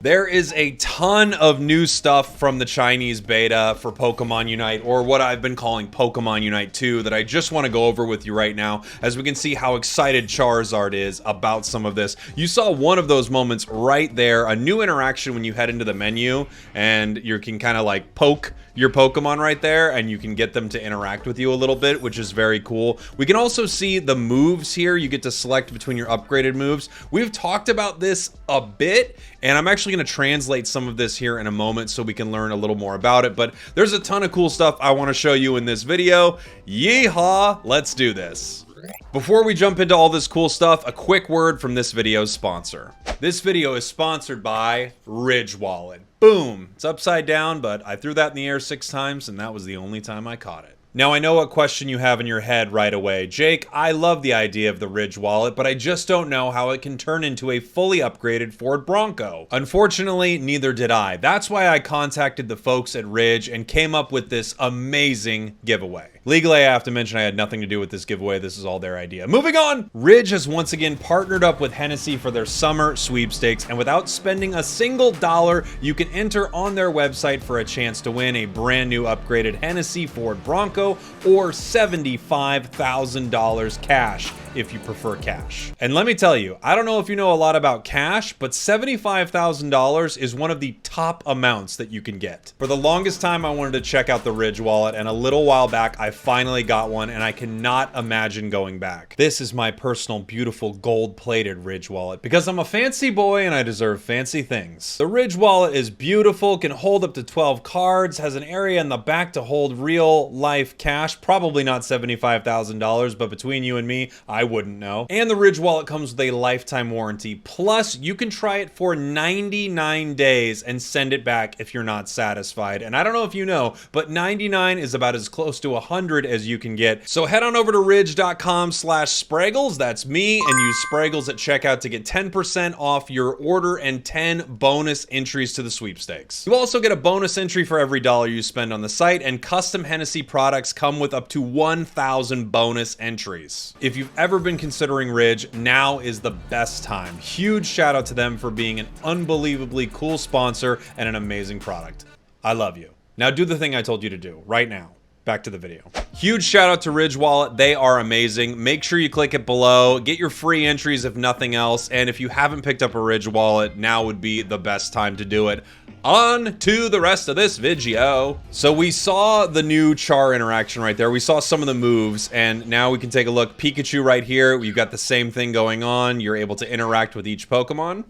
There is a ton of new stuff from the Chinese beta for Pokemon Unite, or what I've been calling Pokemon Unite 2, that I just want to go over with you right now, as we can see how excited Charizard is about some of this. You saw one of those moments right there, a new interaction when you head into the menu, and you can kind of like poke your Pokemon right there, and you can get them to interact with you a little bit, which is very cool. We can also see the moves here. You get to select between your upgraded moves. We've talked about this a bit, and I'm actually going to translate some of this here in a moment so we can learn a little more about it, but there's a ton of cool stuff I want to show you in this video. Yeehaw, let's do this. Before we jump into all this cool stuff, a quick word from this video's sponsor. This video is sponsored by Ridge Wallet. Boom! It's upside down, but I threw that in the air 6 times, and that was the only time I caught it. Now, I know what question you have in your head right away. Jake, I love the idea of the Ridge Wallet, but I just don't know how it can turn into a fully upgraded Ford Bronco. Unfortunately, neither did I. That's why I contacted the folks at Ridge and came up with this amazing giveaway. Legally, I have to mention I had nothing to do with this giveaway. This is all their idea. Moving on! Ridge has once again partnered up with Hennessy for their summer sweepstakes, and without spending a single dollar, you can enter on their website for a chance to win a brand new upgraded Hennessy Ford Bronco or $75,000 cash if you prefer cash. And let me tell you, I don't know if you know a lot about cash, but $75,000 is one of the top amounts that you can get. For the longest time, I wanted to check out the Ridge Wallet, and a little while back, I finally got one, and I cannot imagine going back. This is my personal, beautiful, gold-plated Ridge Wallet, because I'm a fancy boy and I deserve fancy things. The Ridge Wallet is beautiful, can hold up to 12 cards, has an area in the back to hold real-life cash, probably not $75,000, but between you and me, I wouldn't know. And the Ridge Wallet comes with a lifetime warranty. Plus, you can try it for 99 days and send it back if you're not satisfied. And I don't know if you know, but 99 is about as close to 100 as you can get. So head on over to ridge.com/spragels, that's me, and use Spragels at checkout to get 10% off your order and 10 bonus entries to the sweepstakes. You also get a bonus entry for every dollar you spend on the site, and custom Hennessy products come with up to 1,000 bonus entries. If you've ever been considering Ridge, now is the best time. Huge shout out to them for being an unbelievably cool sponsor and an amazing product. I love you. Now do the thing I told you to do right now. Back to the video. Huge shout out to Ridge Wallet. They are amazing. Make sure you click it below. Get your free entries if nothing else. And if you haven't picked up a Ridge Wallet, now would be the best time to do it. On to the rest of this video. So we saw the new Char interaction right there. We saw some of the moves, and now we can take a look. Pikachu right here. We've got the same thing going on. You're able to interact with each Pokemon.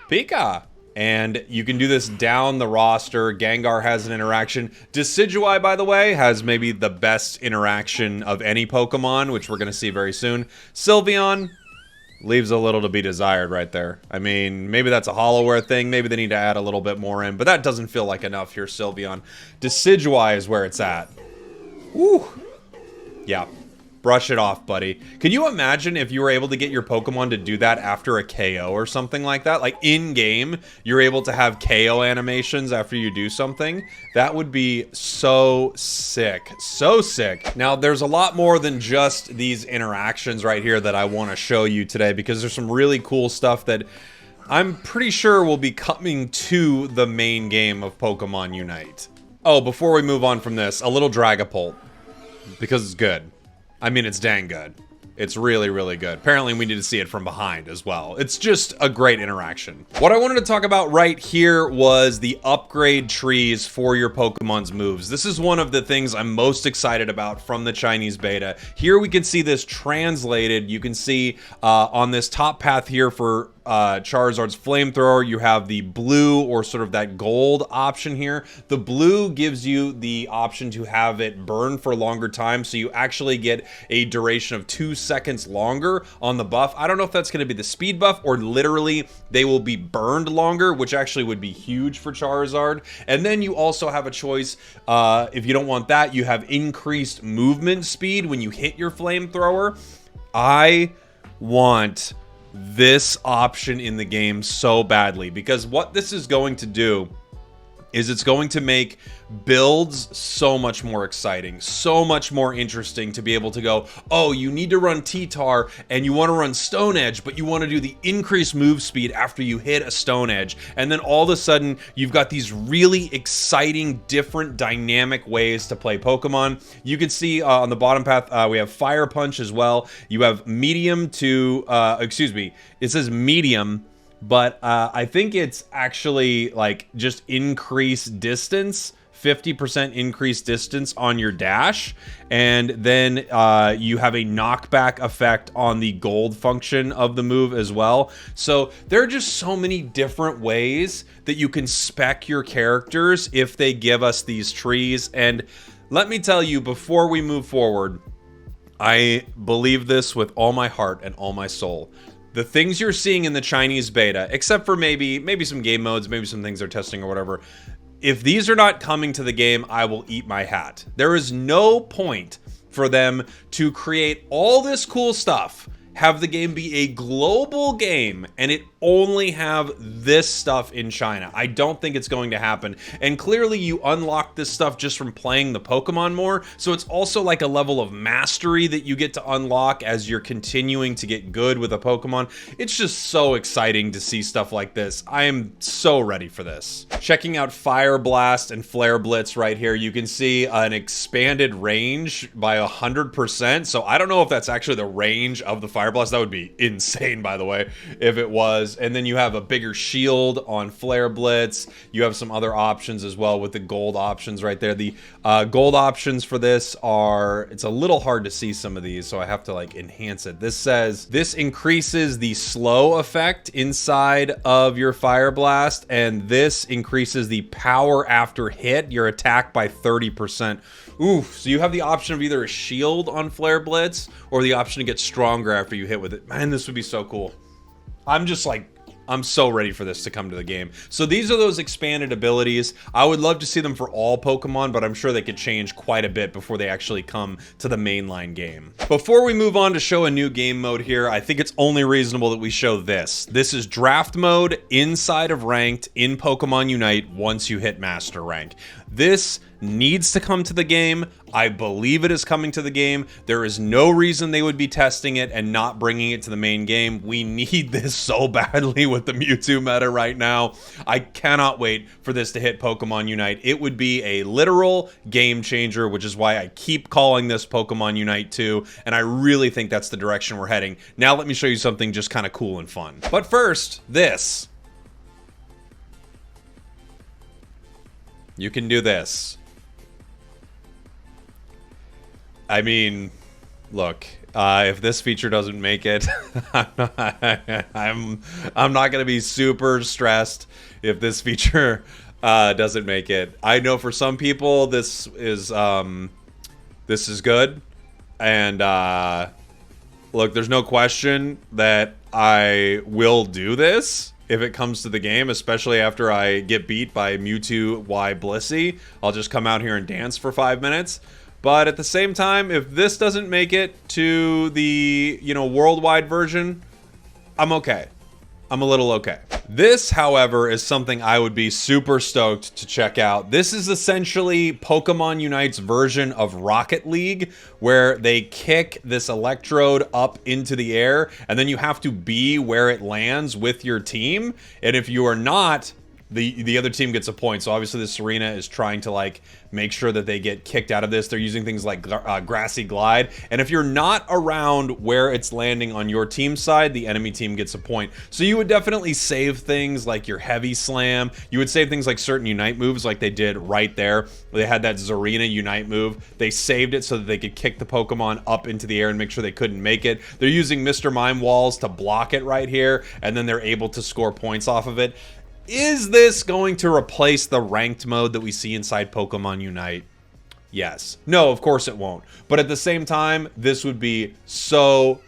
Pika. And you can do this down the roster. Gengar has an interaction. Decidueye, by the way, has maybe the best interaction of any Pokemon, which we're going to see very soon. Sylveon leaves a little to be desired right there. I mean, maybe that's a Hollowware thing. Maybe they need to add a little bit more in, but that doesn't feel like enough here, Sylveon. Decidueye is where it's at. Woo! Yeah. Brush it off, buddy. Can you imagine if you were able to get your Pokemon to do that after a KO or something like that? Like in-game, you're able to have KO animations after you do something? That would be so sick. So sick. Now, there's a lot more than just these interactions right here that I want to show you today, because there's some really cool stuff that I'm pretty sure will be coming to the main game of Pokemon Unite. Oh, before we move on from this, a little Dragapult, because it's good. I mean, it's dang good. It's really, really good. Apparently, we need to see it from behind as well. It's just a great interaction. What I wanted to talk about right here was the upgrade trees for your Pokemon's moves. This is one of the things I'm most excited about from the Chinese beta. Here we can see this translated. You can see on this top path here for Charizard's Flamethrower, you have the blue or sort of that gold option here. The blue gives you the option to have it burn for a longer time, so you actually get a duration of 2 seconds longer on the buff. I don't know if that's going to be the speed buff or literally they will be burned longer, which actually would be huge for Charizard. And then you also have a choice, if you don't want that, you have increased movement speed when you hit your Flamethrower. I want this option in the game so badly, because what this is going to do is it's going to make builds so much more exciting, so much more interesting to be able to go, oh, you need to run T-Tar and you want to run Stone Edge, but you want to do the increased move speed after you hit a Stone Edge. And then all of a sudden, you've got these really exciting, different, dynamic ways to play Pokemon. You can see on the bottom path, we have Fire Punch as well. You have medium to, it says medium, but I think it's actually like just increased distance, 50% increased distance on your dash, and then you have a knockback effect on the gold function of the move as well. So there are just so many different ways that you can spec your characters if they give us these trees. And let me tell you, before we move forward, I believe this with all my heart and all my soul. The things you're seeing in the Chinese beta, except for maybe some game modes, maybe some things they're testing or whatever, if these are not coming to the game, I will eat my hat. There is no point for them to create all this cool stuff, have the game be a global game, and it only have this stuff in China. I don't think it's going to happen. And clearly you unlock this stuff just from playing the Pokemon more, so it's also like a level of mastery that you get to unlock as you're continuing to get good with a Pokemon. It's just so exciting to see stuff like this. I am so ready for this. Checking out Fire Blast and Flare Blitz right here, you can see an expanded range by 100%. So I don't know if that's actually the range of the Fire Blast. That would be insane, by the way, if it was. And then you have a bigger shield on Flare Blitz. You have some other options as well with the gold options right there. The gold options for this are, it's a little hard to see some of these, so I have to like enhance it. This says this increases the slow effect inside of your Fire Blast, and this increases the power after hit your attack by 30%. Oof, so you have the option of either a shield on Flare Blitz or the option to get stronger after you hit with it. Man, this would be so cool. I'm so ready for this to come to the game. So these are those expanded abilities. I would love to see them for all Pokemon, but I'm sure they could change quite a bit before they actually come to the mainline game. Before we move on to show a new game mode here, I think it's only reasonable that we show this. This is draft mode inside of ranked in Pokemon Unite once you hit Master Rank. This needs to come to the game. I believe it is coming to the game. There is no reason they would be testing it and not bringing it to the main game. We need this so badly with the Mewtwo meta right now. I cannot wait for this to hit Pokemon Unite. It would be a literal game changer, which is why I keep calling this Pokemon Unite 2, and I really think that's the direction we're heading. Now let me show you something just kind of cool and fun. But first, this. You can do this. I mean, look, if this feature doesn't make it, I'm not gonna be super stressed if this feature doesn't make it. I know for some people this is good, and look, there's no question that I will do this if it comes to the game, especially after I get beat by Mewtwo Y Blissey. I'll just come out here and dance for 5 minutes. But at the same time, if this doesn't make it to the, worldwide version, I'm okay. I'm a little okay. This, however, is something I would be super stoked to check out. This is essentially Pokemon Unite's version of Rocket League, where they kick this electrode up into the air, and then you have to be where it lands with your team. And if you are not, the other team gets a point. So obviously this arena is trying to like make sure that they get kicked out of this. They're using things like Grassy Glide. And if you're not around where it's landing on your team side, the enemy team gets a point. So you would definitely save things like your Heavy Slam. You would save things like certain Unite moves like they did right there. They had that Zarina Unite move. They saved it so that they could kick the Pokemon up into the air and make sure they couldn't make it. They're using Mr. Mime walls to block it right here, and then they're able to score points off of it. Is this going to replace the ranked mode that we see inside Pokemon Unite? Yes. No, of course it won't. But at the same time, this would be so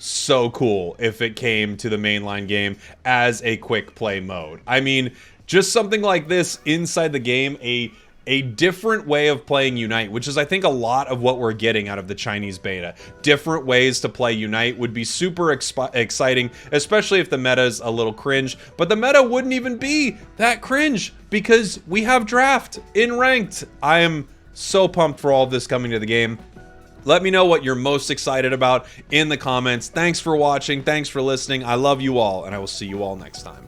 cool if it came to the mainline game as a quick play mode. I mean, just something like this inside the game, a a different way of playing Unite, which is I think a lot of what we're getting out of the Chinese beta. Different ways to play Unite would be super exciting, especially if the meta is a little cringe, but the meta wouldn't even be that cringe because we have draft in ranked. I am so pumped for all of this coming to the game. Let me know what you're most excited about in the comments. Thanks for watching. Thanks for listening. I love you all, and I will see you all next time.